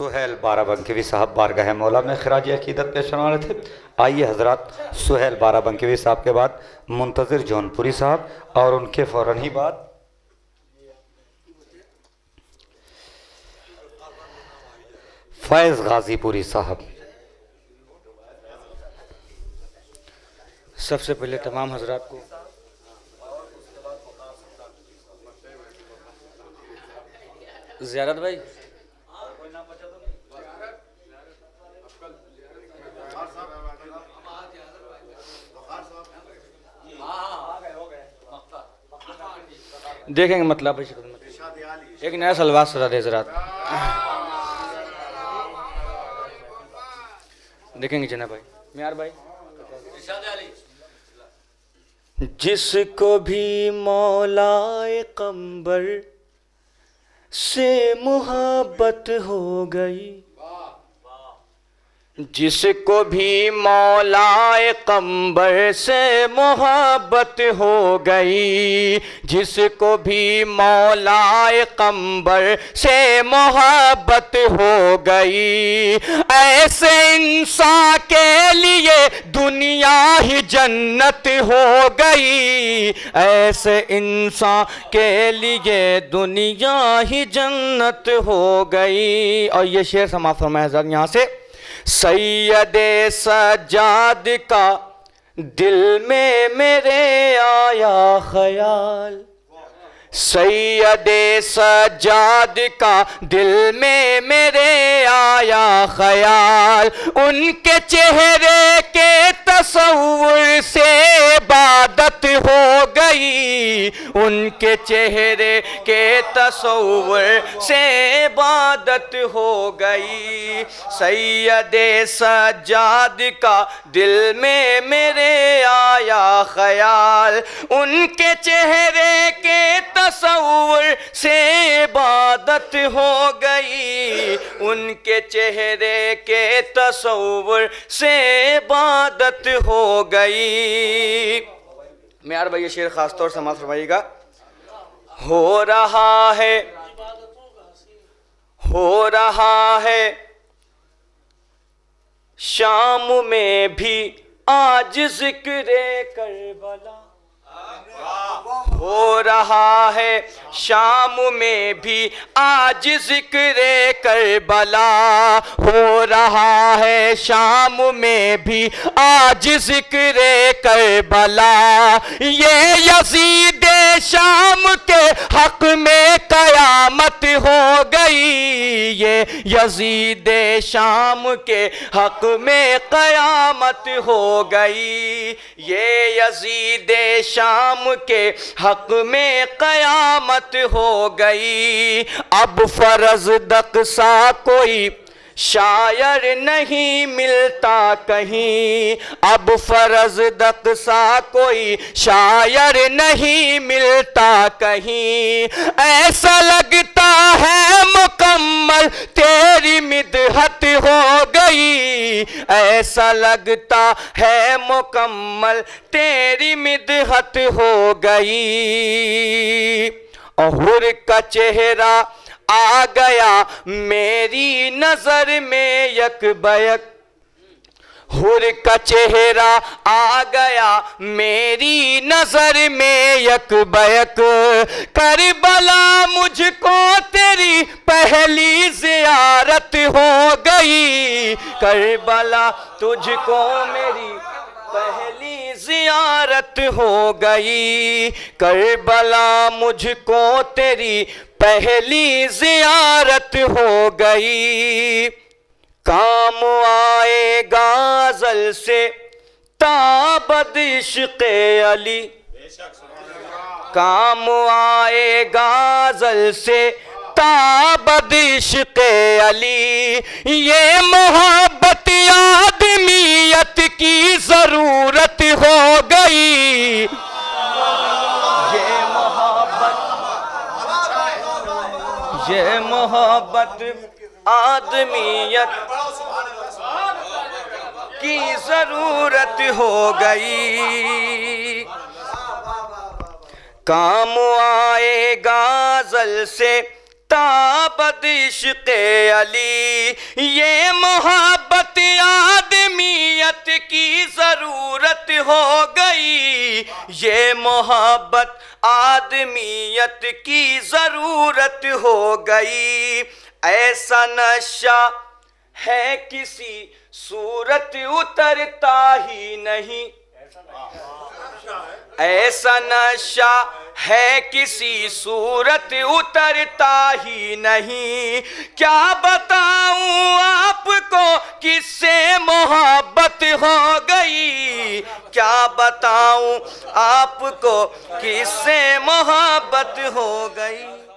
सुहेल बाराबंकीवी साहब बारगाह मौला में खिराज अकीदत पेश करने वाले थे। आइए हजरात, सुहेल बाराबंकीवी साहब के बाद मुंतज़िर जौनपुरी साहब और उनके फ़ौरन ही बाद फैज़ गाजीपुरी साहब। सबसे पहले तमाम हजरात को ज़ियारत भाई देखेंगे मतलब एक नया सलवार सजा दे हजरात देखेंगे जना भाई मियार भाई। जिसको भी मौलाए कंबर से मोहब्बत हो गई, जिसको भी मौलाए कंबर से मोहब्बत हो गई, जिसको भी मौलाए कंबर से मोहब्बत हो गई, ऐसे इंसान के लिए दुनिया ही जन्नत हो गई, ऐसे इंसान के लिए दुनिया ही जन्नत हो गई। और ये शेर समाप्त फरमाया हज़रत यहाँ से। सैयदे सज्जाद का दिल में मेरे आया ख्याल, सैयदे सज्जाद का दिल में मेरे आया ख्याल, उनके चेहरे के तस्वुर से इबादत हो गई, उनके चेहरे के तस्वुर से इबादत हो गई। सैयदे सज्जाद का दिल में मेरे आया ख्याल, उनके चेहरे के तस्वुर से इबादत हो गई, उनके चेहरे के तस्वुर से इबादत हो गई। मियार भाई ये शेर खास तौर से समाप्त फरमाइएगा। हो रहा है शाम में भी आज जिक्रे करबला, हो रहा है शाम में भी आज जिक्रे करबला, हो रहा है शाम में भी आज जिक्रे करबला, ये यजीद शाम के हक में कयामत हो गई, ये यजीद शाम के हक में कयामत हो गई, ये यजीद शाम के हक में कयामत हो गई। अब फर्ज दक़सा कोई शायर नहीं मिलता कहीं, अब फर्ज दक़सा कोई शायर नहीं मिलता कहीं, ऐसा लगता है मुकम्मल तेरी मिदहत हो गई, ऐसा लगता है मुकम्मल तेरी मिदहत हो गई। अहुर का चेहरा आ गया मेरी नजर में यकबयक, हुर का चेहरा आ गया मेरी नजर में यकबयक, करबला मुझको तेरी पहली ज़ियारत हो गई, करबला तुझको मेरी पहली ज़ियारत हो गई, करबला मुझको तेरी पहली ज़ियारत हो गई। काम आएगा अज़ल से ताबद इश्क़े अली, काम आएगा अज़ल से ताबद इश्क़े अली, ये मोहब्बत आदमियत की ज़रूरत हो गई, ये मोहब्बत आदमियत की ज़रूरत हो गई। काम आएगा अज़ल से ताबद इश्क़े अली। ये मोहब्बत आदमियत की ज़रूरत हो गई, ये मोहब्बत आदमियत की ज़रूरत हो गई। ऐसा नशा है किसी सूरत उतरता ही नहीं, ऐसा नशा है किसी सूरत उतरता ही नहीं। क्या बताऊं आपको किससे मोहब्बत हो गई, क्या बताऊं आपको किससे मोहब्बत हो गई।